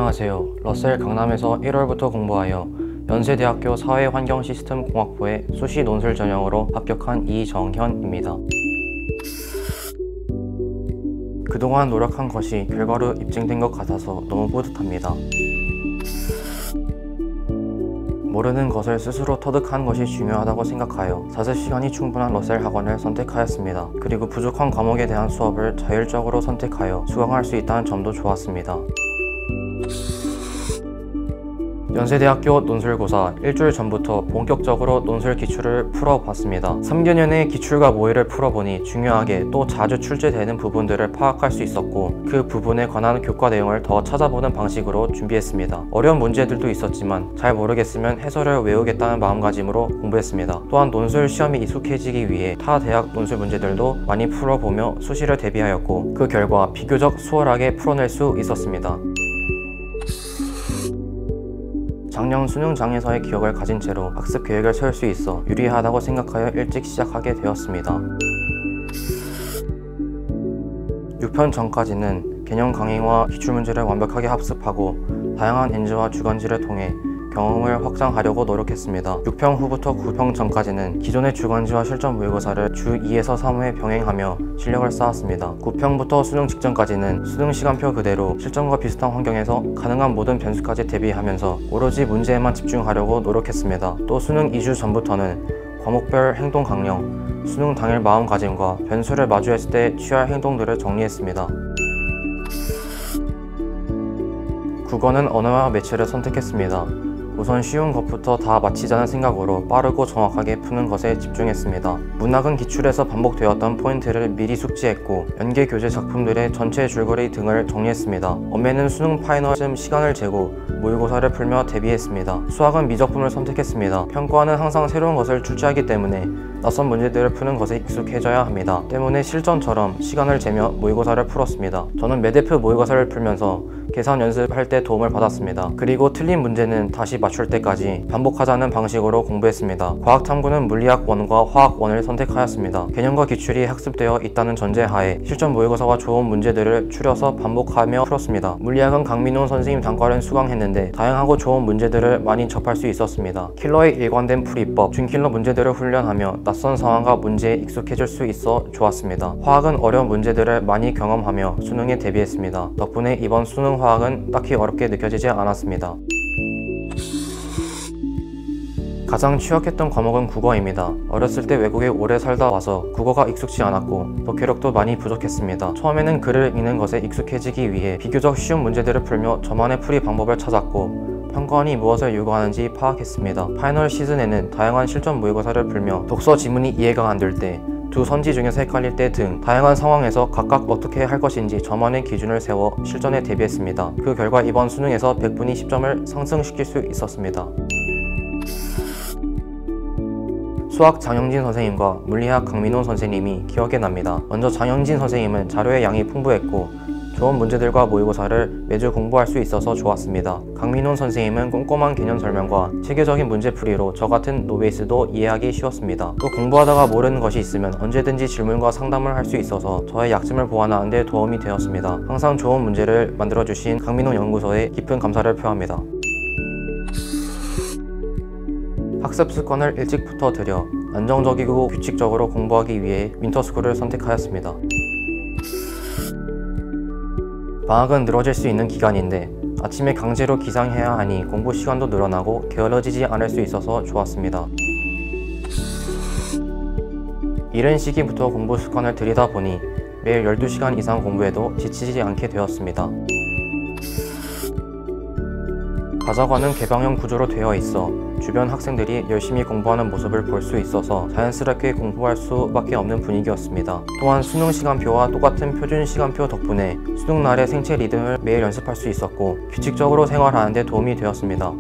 안녕하세요. 러셀 강남에서 1월부터 공부하여 연세대학교 사회환경시스템공학부의 수시 논술 전형으로 합격한 이정현입니다. 그동안 노력한 것이 결과로 입증된 것 같아서 너무 뿌듯합니다. 모르는 것을 스스로 터득하는 것이 중요하다고 생각하여 자습시간이 충분한 러셀 학원을 선택하였습니다. 그리고 부족한 과목에 대한 수업을 자율적으로 선택하여 수강할 수 있다는 점도 좋았습니다. 연세대학교 논술고사 일주일 전부터 본격적으로 논술 기출을 풀어봤습니다. 3개년의 기출과 모의를 풀어보니 중요하게 또 자주 출제되는 부분들을 파악할 수 있었고 그 부분에 관한 교과 내용을 더 찾아보는 방식으로 준비했습니다. 어려운 문제들도 있었지만 잘 모르겠으면 해설을 외우겠다는 마음가짐으로 공부했습니다. 또한 논술 시험이 익숙해지기 위해 타 대학 논술 문제들도 많이 풀어보며 수시를 대비하였고 그 결과 비교적 수월하게 풀어낼 수 있었습니다. 작년 수능장에서의 기억을 가진 채로 학습 계획을 세울 수 있어 유리하다고 생각하여 일찍 시작하게 되었습니다. 6편 전까지는 개념 강의와 기출문제를 완벽하게 학습하고 다양한 NG와 주간지를 통해 경험을 확장하려고 노력했습니다. 6편 후부터 9편 전까지는 기존의 주간지와 실전 모의고사를 주 2에서 3회 병행하며 실력을 쌓았습니다. 9편부터 수능 직전까지는 수능 시간표 그대로 실전과 비슷한 환경에서 가능한 모든 변수까지 대비하면서 오로지 문제에만 집중하려고 노력했습니다. 또 수능 2주 전부터는 과목별 행동 강령, 수능 당일 마음가짐과 변수를 마주했을 때 취할 행동들을 정리했습니다. 국어는 언어와 매체를 선택했습니다. 우선 쉬운 것부터 다 마치자는 생각으로 빠르고 정확하게 푸는 것에 집중했습니다. 문학은 기출에서 반복되었던 포인트를 미리 숙지했고 연계 교재 작품들의 전체 줄거리 등을 정리했습니다. 엄매는 수능 파이널쯤 시간을 재고 모의고사를 풀며 대비했습니다. 수학은 미적분을 선택했습니다. 평가는 항상 새로운 것을 출제하기 때문에 낯선 문제들을 푸는 것에 익숙해져야 합니다. 때문에 실전처럼 시간을 재며 모의고사를 풀었습니다. 저는 MEDF 모의고사를 풀면서 계산 연습할 때 도움을 받았습니다. 그리고 틀린 문제는 다시 맞출 때까지 반복하자는 방식으로 공부했습니다. 과학탐구는 물리학 1과 화학 1을 선택하였습니다. 개념과 기출이 학습되어 있다는 전제하에 실전 모의고사와 좋은 문제들을 추려서 반복하며 풀었습니다. 물리학은 강민호 선생님 단과를 수강했는데 다양하고 좋은 문제들을 많이 접할 수 있었습니다. 킬러의 일관된 풀이법, 준킬러 문제들을 훈련하며 낯선 상황과 문제에 익숙해질 수 있어 좋았습니다. 화학은 어려운 문제들을 많이 경험하며 수능에 대비했습니다. 덕분에 이번 수능 화학은 딱히 어렵게 느껴지지 않았습니다. 가장 취약했던 과목은 국어입니다. 어렸을 때 외국에 오래 살다 와서 국어가 익숙지 않았고 독해력도 많이 부족했습니다. 처음에는 글을 읽는 것에 익숙해지기 위해 비교적 쉬운 문제들을 풀며 저만의 풀이 방법을 찾았고 평가원이 무엇을 요구하는지 파악했습니다. 파이널 시즌에는 다양한 실전 모의고사를 풀며 독서 지문이 이해가 안 될 때, 두 선지 중에서 헷갈릴 때 등 다양한 상황에서 각각 어떻게 할 것인지 저만의 기준을 세워 실전에 대비했습니다. 그 결과 이번 수능에서 100분위 10점을 상승시킬 수 있었습니다. 수학 장영진 선생님과 물리학 강민호 선생님이 기억에 납니다. 먼저 장영진 선생님은 자료의 양이 풍부했고 좋은 문제들과 모의고사를 매주 공부할 수 있어서 좋았습니다. 강민호 선생님은 꼼꼼한 개념 설명과 체계적인 문제풀이로 저 같은 노베이스도 이해하기 쉬웠습니다. 또 공부하다가 모르는 것이 있으면 언제든지 질문과 상담을 할 수 있어서 저의 약점을 보완하는 데 도움이 되었습니다. 항상 좋은 문제를 만들어주신 강민호 연구소에 깊은 감사를 표합니다. 학습 습관을 일찍부터 들여 안정적이고 규칙적으로 공부하기 위해 윈터스쿨을 선택하였습니다. 방학은 늘어질 수 있는 기간인데 아침에 강제로 기상해야 하니 공부 시간도 늘어나고 게을러지지 않을 수 있어서 좋았습니다. 이른 시기부터 공부 습관을 들이다 보니 매일 12시간 이상 공부해도 지치지 않게 되었습니다. 가자관은 개방형 구조로 되어 있어 주변 학생들이 열심히 공부하는 모습을 볼 수 있어서 자연스럽게 공부할 수밖에 없는 분위기였습니다. 또한 수능 시간표와 똑같은 표준 시간표 덕분에 수능날의 생체 리듬을 매일 연습할 수 있었고 규칙적으로 생활하는 데 도움이 되었습니다.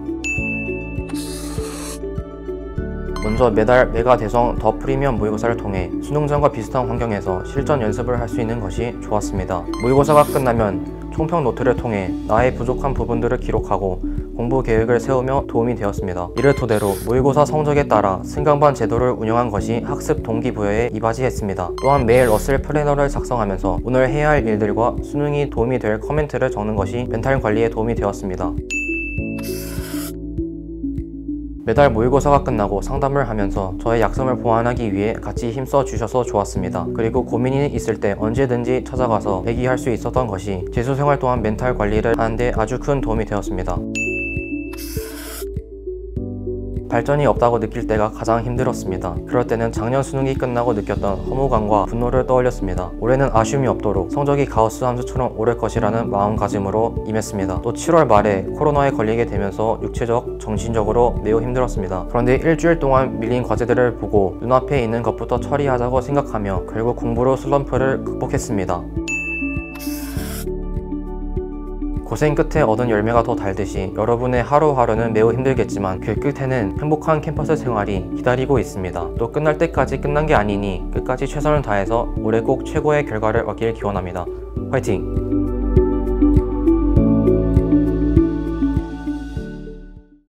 먼저 매달 메가 대성 더 프리미엄 모의고사를 통해 수능 전과 비슷한 환경에서 실전 연습을 할 수 있는 것이 좋았습니다. 모의고사가 끝나면 총평 노트를 통해 나의 부족한 부분들을 기록하고 공부 계획을 세우며 도움이 되었습니다. 이를 토대로 모의고사 성적에 따라 승강반 제도를 운영한 것이 학습 동기부여에 이바지했습니다. 또한 매일 러셀 플래너를 작성하면서 오늘 해야 할 일들과 수능이 도움이 될 커멘트를 적는 것이 멘탈 관리에 도움이 되었습니다. 매달 모의고사가 끝나고 상담을 하면서 저의 약점을 보완하기 위해 같이 힘써 주셔서 좋았습니다. 그리고 고민이 있을 때 언제든지 찾아가서 얘기할 수 있었던 것이 재수생활 또한 멘탈 관리를 하는데 아주 큰 도움이 되었습니다. 발전이 없다고 느낄 때가 가장 힘들었습니다. 그럴 때는 작년 수능이 끝나고 느꼈던 허무감과 분노를 떠올렸습니다. 올해는 아쉬움이 없도록 성적이 가우스 함수처럼 오를 것이라는 마음가짐으로 임했습니다. 또 7월 말에 코로나에 걸리게 되면서 육체적, 정신적으로 매우 힘들었습니다. 그런데 일주일 동안 밀린 과제들을 보고 눈앞에 있는 것부터 처리하자고 생각하며 결국 공부로 슬럼프를 극복했습니다. 고생 끝에 얻은 열매가 더 달듯이 여러분의 하루하루는 매우 힘들겠지만 그 끝에는 행복한 캠퍼스 생활이 기다리고 있습니다. 또 끝날 때까지 끝난 게 아니니 끝까지 최선을 다해서 올해 꼭 최고의 결과를 얻길 기원합니다. 화이팅!